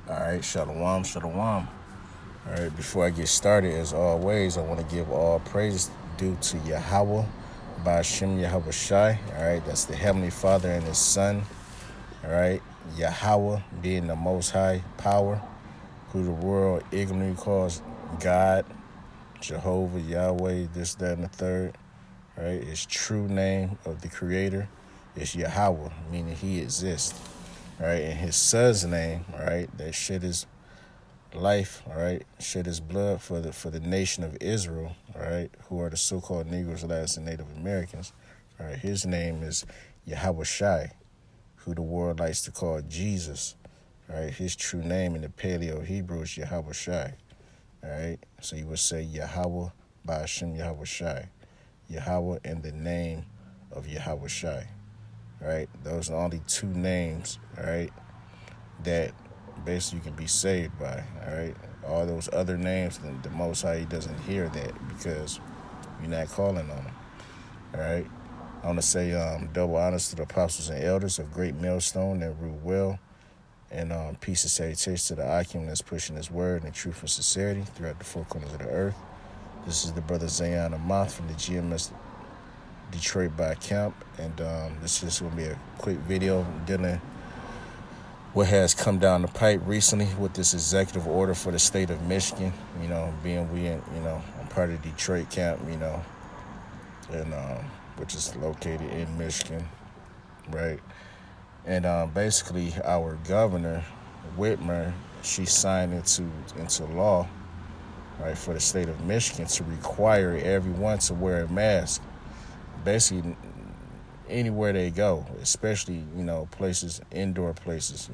All right, shalom, shalom. All right, before I get started, as always, I want to give all praise due to Yahweh, Ba'ashem Yahweh Shai. All right, that's the Heavenly Father and His Son. All right, Yahweh being the Most High Power, who the world ignorantly calls God, Jehovah, Yahweh, this, that, and the third. All right, His true name of the Creator is Yahweh, meaning He exists. All right, and His Son's name, all right, that shit is life, all right, shed his blood for the nation of Israel, all right, who are the so-called Negroes, Alaska, and Native Americans. All right, his name is Yahweh Shai, who the world likes to call Jesus. All right, his true name in the Paleo Hebrew is Yahweh Shai. All right, so you would say Yahweh Ba'ashem Yahweh Shai, Yahweh in the name of Yahweh Shai. All right, those are only two names, all right, that basically you can be saved by. All right, all those other names, the Most High, He doesn't hear that because you're not calling on Him. All right, I want to say double honors to the apostles and elders of Great Millstone that rule well, and peace and salutation to the Akim that's pushing His word and truth and sincerity throughout the four corners of the earth. This is the brother Zayon Amath from the GMS Detroit by Camp, and this is going to be a quick video dealing what has come down the pipe recently with this executive order for the state of Michigan, being I'm part of the Detroit camp, and which is located in Michigan, right? And basically our governor, Whitmer, she signed into law, right, for the state of Michigan to require everyone to wear a mask, basically anywhere they go, especially, places, indoor places,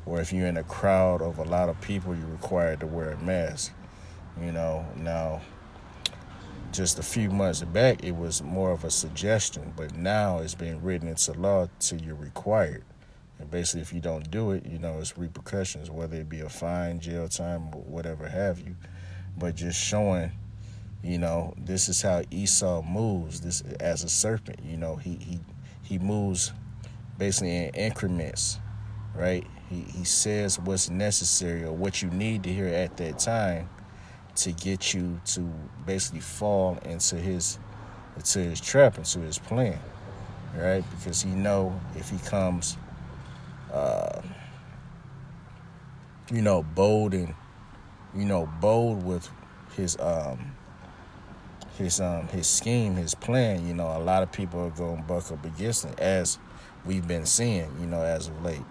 or if you're in a crowd of a lot of people, you're required to wear a mask. Now, just a few months back, it was more of a suggestion, but now it's being written into law till you're required. And basically, if you don't do it, it's repercussions, whether it be a fine, jail time, or whatever have you. But just showing, this is how Esau moves. This as a serpent, he moves basically in increments, right? He says what's necessary or what you need to hear at that time to get you to basically fall into his trap, into his plan, right? Because he know if he comes, bold and bold with his scheme, his plan, a lot of people are going to buck up against it, as we've been seeing, as of late.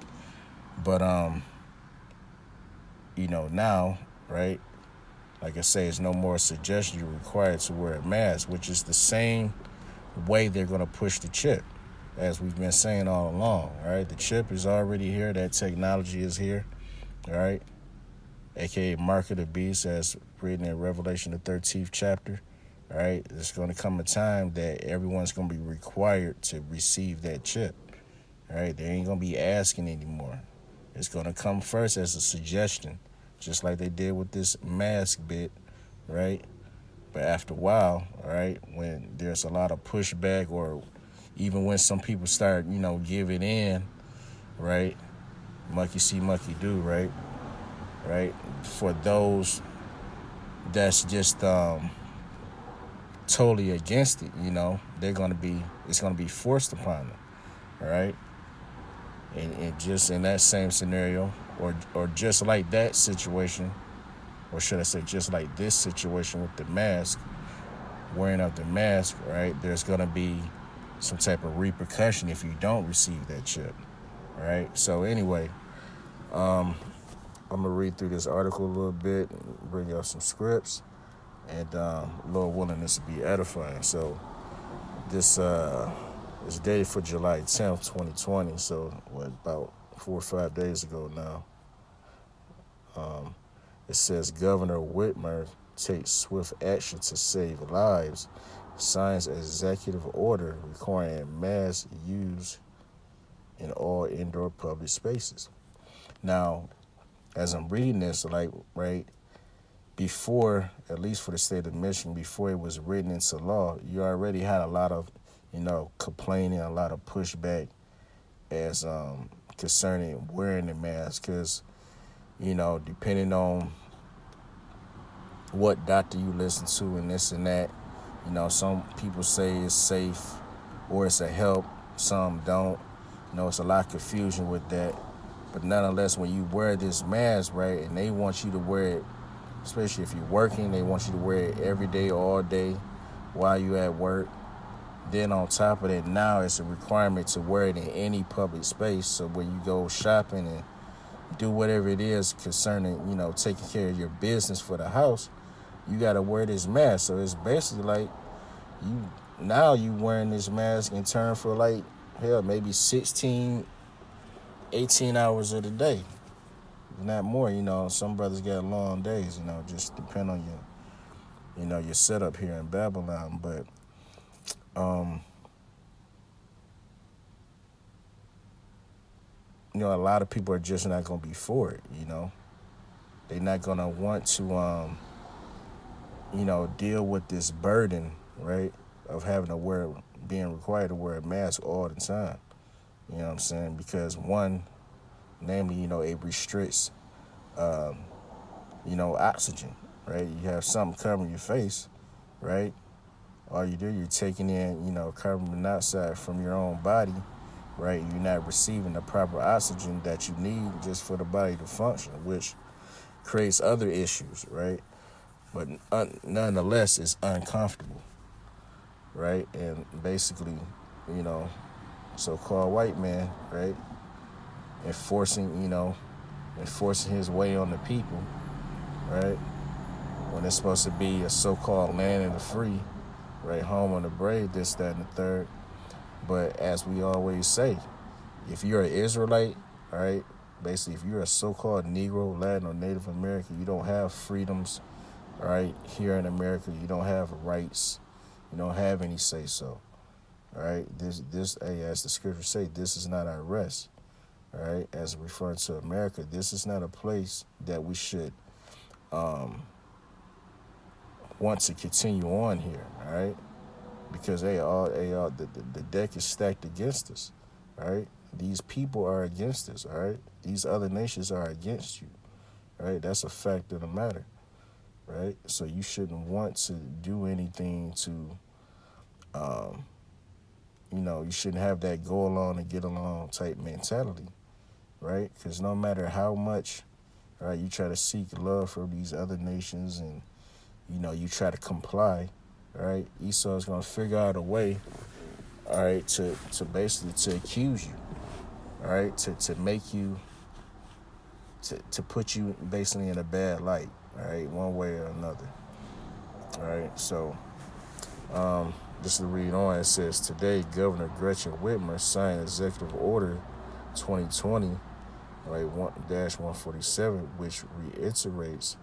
But, now, right, like I say, it's no more suggestion you're required to wear a mask, which is the same way they're going to push the chip, as we've been saying all along, right? The chip is already here. That technology is here, all right? A.K.a. Mark of the Beast, as written in Revelation, the 13th chapter. All right, there's going to come a time that everyone's going to be required to receive that chip. All right, they ain't going to be asking anymore. It's going to come first as a suggestion, just like they did with this mask bit, right? But after a while, all right, when there's a lot of pushback, or even when some people start, giving in, right? Monkey see, monkey do, right? Right? For those that's just totally against it, it's gonna be forced upon them, all right? And just in that same scenario, or just like that situation, or should I say just like this situation with the mask, wearing of the mask, right? There's gonna be some type of repercussion if you don't receive that chip, all right? So anyway, I'm gonna read through this article a little bit, and bring y'all some scripts, and Lord willing, this will be edifying. So this is dated for July 10th, 2020. So about 4 or 5 days ago now. It says Governor Whitmer takes swift action to save lives, signs executive order requiring mask use in all indoor public spaces. Now, as I'm reading this, right, before, at least for the state of Michigan, before it was written into law, you already had a lot of, complaining, a lot of pushback as concerning wearing the mask, because depending on what doctor you listen to and this and that. Some people say it's safe or it's a help. Some don't. It's a lot of confusion with that. But nonetheless, when you wear this mask, right, and they want you to wear it, especially if you're working, they want you to wear it every day, all day, while you at work. Then on top of that, now it's a requirement to wear it in any public space. So when you go shopping and do whatever it is concerning, taking care of your business for the house, you got to wear this mask. So it's basically like you wearing this mask in turn for like, hell, maybe 16, 18 hours of the day. Not more, some brothers got long days, just depend on your setup here in Babylon. But, a lot of people are just not going to be for it, They're not going to want to, deal with this burden, right, of having to being required to wear a mask all the time. You know what I'm saying? Because one, namely, it restricts, oxygen, right? You have something covering your face, right? All you do, you're taking in, carbon monoxide from your own body, right? You're not receiving the proper oxygen that you need just for the body to function, which creates other issues, right? But nonetheless, it's uncomfortable, right? And basically, so-called white man, right, enforcing his way on the people, right? When it's supposed to be a so-called land of the free, right, home of the brave, this, that, and the third. But as we always say, if you're an Israelite, all right, basically if you're a so-called Negro, Latin, or Native American, you don't have freedoms, all right, here in America. You don't have rights. You don't have any say-so, all right? As the scriptures say, this is not our rest, all right? As referring to America, this is not a place that we should want to continue on here, all right? Because the deck is stacked against us, all right? These people are against us, all right? These other nations are against you, all right? That's a fact of the matter, right? So you shouldn't want to do anything to, you shouldn't have that go along and get along type mentality, right? Because no matter how much, right, you try to seek love from these other nations and, you try to comply, right? Esau is going to figure out a way, all right, to basically to accuse you, all right, to make you, to put you basically in a bad light, all right, one way or another, all right. So just to read on, it says, today, Governor Gretchen Whitmer signed Executive Order 2020, right, 1-147, which reiterates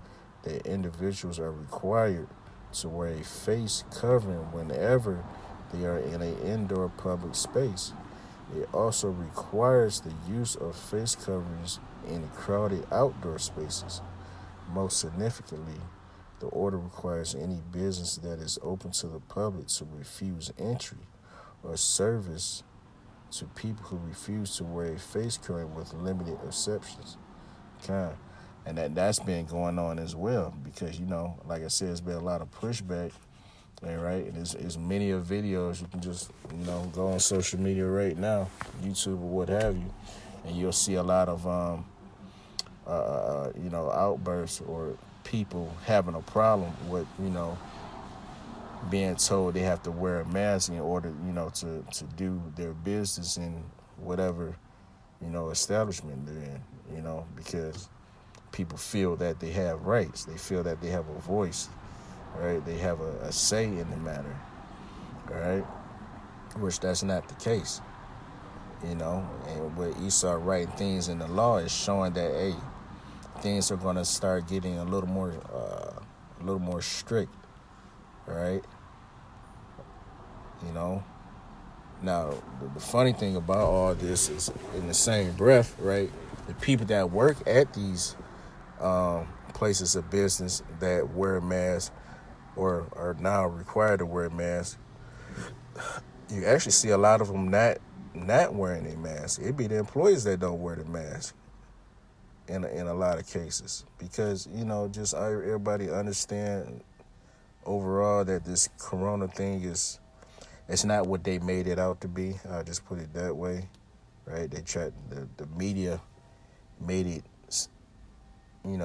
that individuals are required to wear a face covering whenever they are in an indoor public space. It also requires the use of face coverings in crowded outdoor spaces. Most significantly, the order requires any business that is open to the public to refuse entry or service to people who refuse to wear a face covering with limited exceptions. And that's been going on as well because, like I said, there's been a lot of pushback, right? And there's many of videos you can just, go on social media right now, YouTube or what have you, and you'll see a lot of, outbursts or people having a problem with, being told they have to wear a mask in order, to do their business in whatever, establishment they're in, because people feel that they have rights. They feel that they have a voice, right? They have a say in the matter, right? Which that's not the case, And with Esau writing things in the law is showing that, hey, things are going to start getting a little more strict, right? Now, the funny thing about all this is, in the same breath, right, the people that work at these places of business that wear masks or are now required to wear masks, you actually see a lot of them not wearing a mask. It be the employees that don't wear the mask. in a lot of cases, because just everybody understand overall that this corona thing is, it's not what they made it out to be. I'll just put it that way, right? They tried, the media made it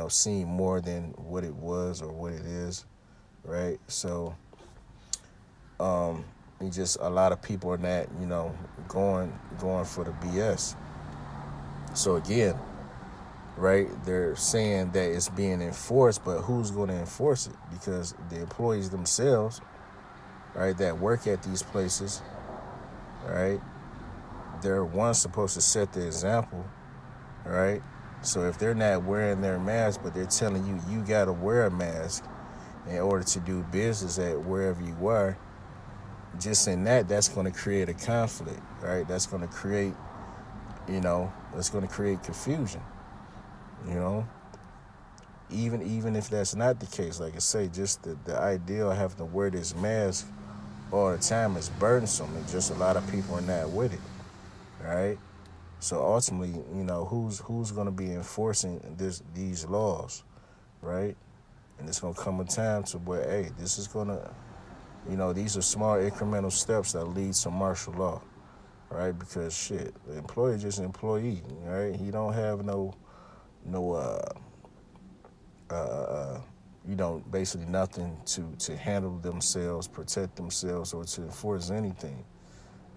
seem more than what it was or what it is, right? So and just a lot of people are not going for the BS. So again, right, they're saying that it's being enforced, but who's going to enforce it? Because the employees themselves, right, that work at these places, right, they're one supposed to set the example, right? So if they're not wearing their mask, but they're telling you got to wear a mask in order to do business at wherever you are, just in that's going to create a conflict, right? That's going to create, that's going to create confusion, Even if that's not the case, like I say, just the idea of having to wear this mask all the time is burdensome, and just a lot of people are not with it, right? So ultimately, who's going to be enforcing these laws, right? And it's going to come a time to where, hey, this is going to, these are small incremental steps that lead to martial law, right? Because shit, the employee just an employee, right? He don't have no basically nothing to handle themselves, protect themselves, or to enforce anything.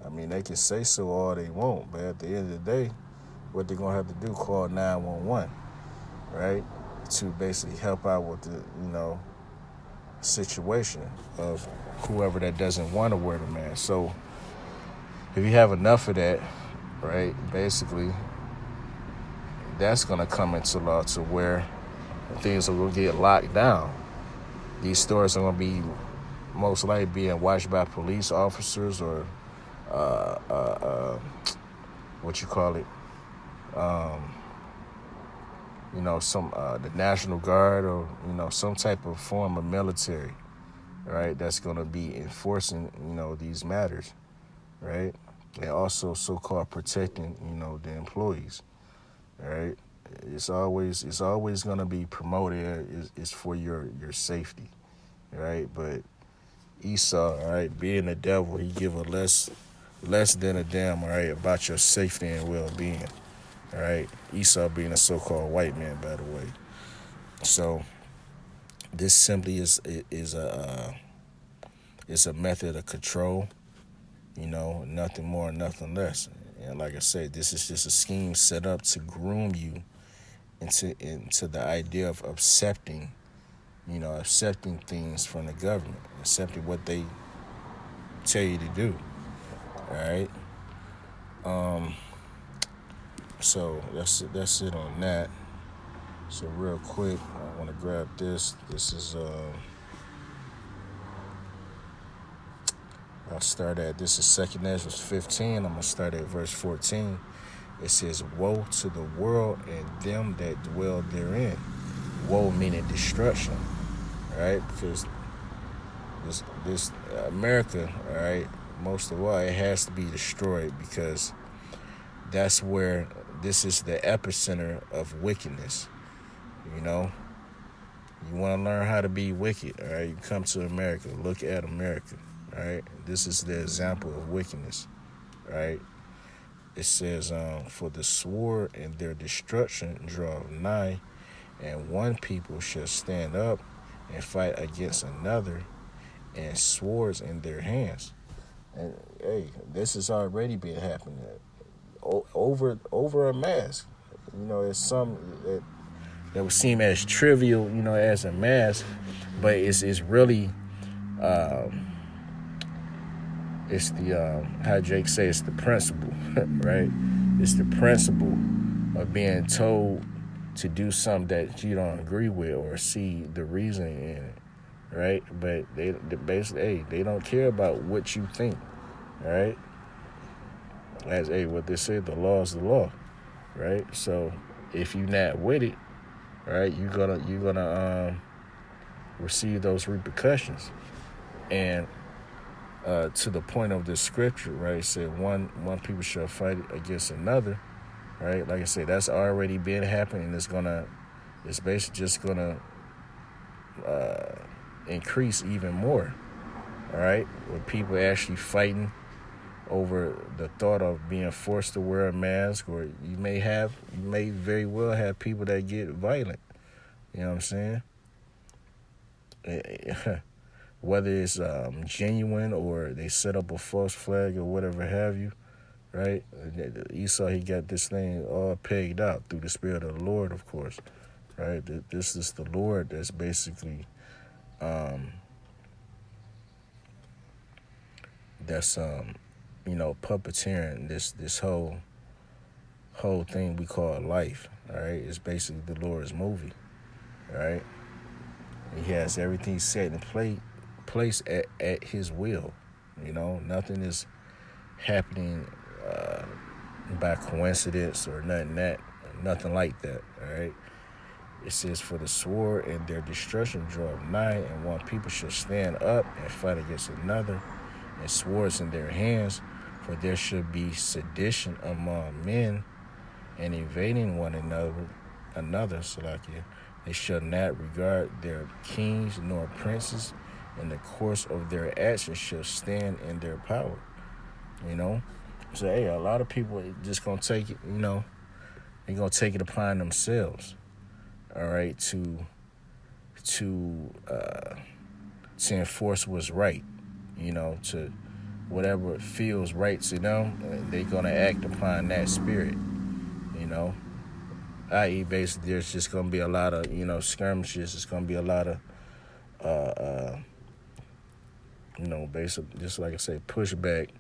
I mean, they can say so all they want, but at the end of the day, what they're going to have to do, call 911, right? To basically help out with the, situation of whoever that doesn't want to wear the mask. So if you have enough of that, right, basically, that's going to come into law to where things are going to get locked down. These stores are going to be most likely being watched by police officers or what you call it, some the National Guard, or some type of form of military, right? That's going to be enforcing these matters, right? And also so-called protecting the employees, right? It's always going to be promoted is for your safety, right? But Esau, all right, being the devil, he give a less than a damn, all right, about your safety and well-being, all right? Esau being a so-called white man, by the way. So this simply is a method of control, nothing more, nothing less. And like I said, this is just a scheme set up to groom you into the idea of accepting things from the government, accepting what they tell you to do. All right. So that's it on that. So real quick, I want to grab this. This is I'll start at, this is 2 Ezra 15. I'm gonna start at verse 14. It says, "Woe to the world and them that dwell therein." Woe meaning destruction, all right? Because this America, all right, most of all, it has to be destroyed, because that's where this is the epicenter of wickedness. You want to learn how to be wicked, all right? You come to America, look at America, all right? This is the example of wickedness, right? It says, "For the sword and their destruction draw nigh, and one people shall stand up and fight against another, and swords in their hands." And hey, this has already been happening over a mask. It's some that would seem as trivial, as a mask, but it's really it's the how Jake say, it's the principle, right? It's the principle of being told to do something that you don't agree with or see the reasoning in it, right? But they basically, hey, they don't care about what you think, right? As what they say, the law is the law, right? So if you're not with it, right, you're gonna receive those repercussions. And to the point of this scripture, right, it said one people shall fight against another, right? Like I said, that's already been happening. It's basically just gonna increase even more. All right, with people actually fighting over the thought of being forced to wear a mask, or you may very well have people that get violent. You know what I'm saying? Whether it's genuine or they set up a false flag or whatever have you, right? Esau, he got this thing all pegged out through the Spirit of the Lord, of course, right? This is the Lord that's basically puppeteering this whole thing we call life. All right, it's basically the Lord's movie. All right, he has everything set in place at his will. Nothing is happening by coincidence or nothing like that. All right. It says, "For the sword and their destruction draweth nigh, and one people shall stand up and fight against another, and swords in their hands. For there shall be sedition among men, and invading one another, Salakia. They shall not regard their kings nor princes, and the course of their actions shall stand in their power." So hey, a lot of people are just gonna take it. They're gonna take it upon themselves. All right, to enforce what's right. To whatever feels right to them, they're gonna act upon that spirit. I.e., basically, there's just gonna be a lot of skirmishes. It's gonna be a lot of basically, just like I say, pushback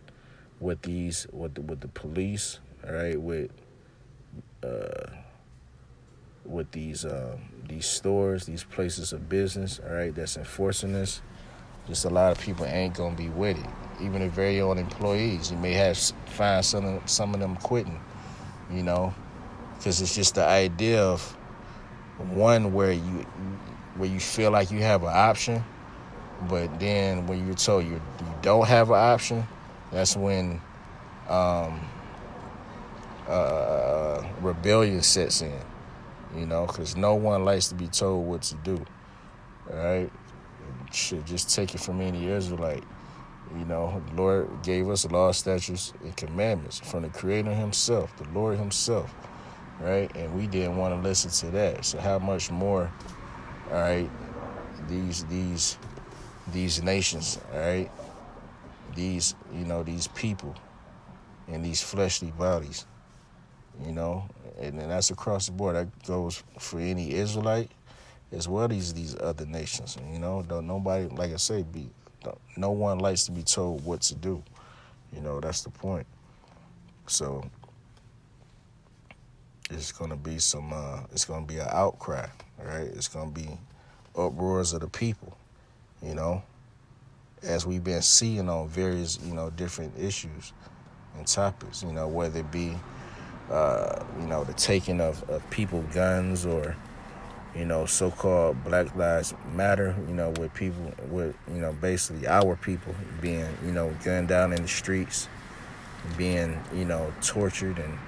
with the police. All right, with these stores, these places of business, all right, that's enforcing this. Just a lot of people ain't gonna be with it. Even the very own employees, you may find some of them quitting, because it's just the idea of one where you feel like you have an option, but then when you're told you don't have an option, that's when rebellion sets in. Because no one likes to be told what to do. All right, should just take it from any Israelite. The Lord gave us law, statutes, and commandments from the Creator Himself, the Lord Himself, right? And we didn't want to listen to that. So how much more, all right, these nations, all right, these people and these fleshly bodies, and that's across the board. That goes for any Israelite as well as these other nations. Don't nobody, like I say, no one likes to be told what to do. That's the point. So it's gonna be it's gonna be an outcry, all right? It's gonna be uproars of the people, as we've been seeing on various, different issues and topics, whether it be, the taking of people guns, or, so-called Black Lives Matter, with basically our people being, gunned down in the streets, being, tortured and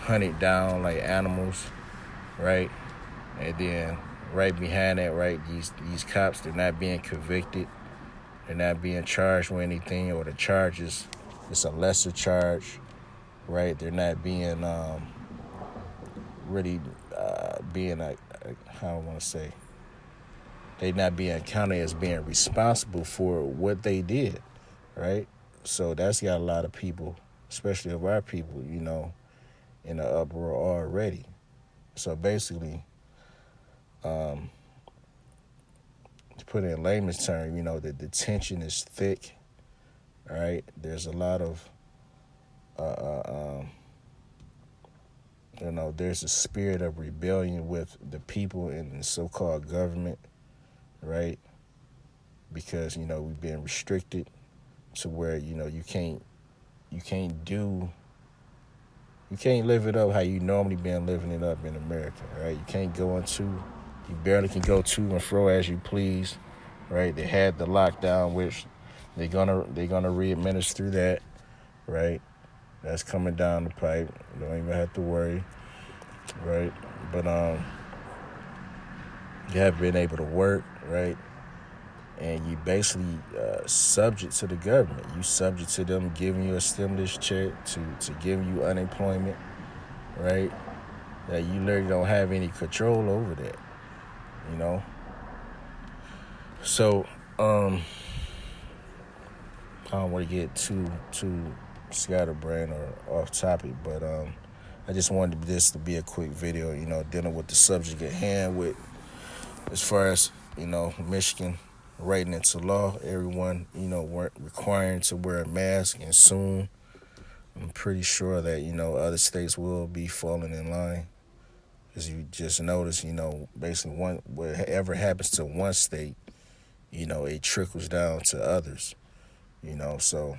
hunted down like animals, right? And then right behind that, right, these cops, they're not being convicted. They're not being charged with anything, or the charges, it's a lesser charge, right? They're not being really being how I want to say, they're not being counted as being responsible for what they did, right? So that's got a lot of people, especially of our people, in the uproar already. So basically, to put it in layman's terms, the tension is thick. All right, there's a lot of there's a spirit of rebellion with the people in the so-called government, right? Because we've been restricted to where you can't live it up how you normally been living it up in America, right? You can't you barely can go to and fro as you please, right? They had the lockdown, which they're gonna re-administer that, right? that's coming down the pipe. You don't even have to worry, right? But you have been able to work, right? And you basically subject to the government. You subject to them giving you a stimulus check, to giving you unemployment, right? That you literally don't have any control over that, you know. So I don't want to get too scatterbrained or off topic, but I just wanted this to be a quick video, you know, dealing with the subject at hand, with as far as, you know, Michigan writing into law everyone, you know, weren't requiring to wear a mask, and soon I'm pretty sure that, you know, other states will be falling in line. Because you just notice, you know, basically whatever happens to one state, you know, it trickles down to others, you know. So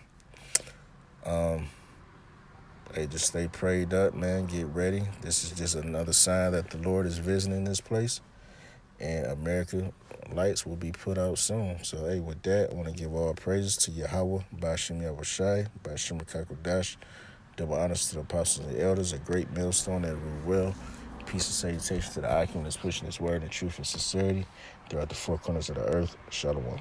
hey, just stay prayed up, man. Get ready. This is just another sign that the Lord is visiting this place, and America lights will be put out soon. So, hey, with that, I want to give all praises to Yahweh, Ba'ashem Yahushai, Ba'ashem Kakodash, double honors to the apostles and the elders, a great millstone that rule well. Peace and salutation to the Akim that's pushing his word in truth and sincerity throughout the four corners of the earth. Shalom.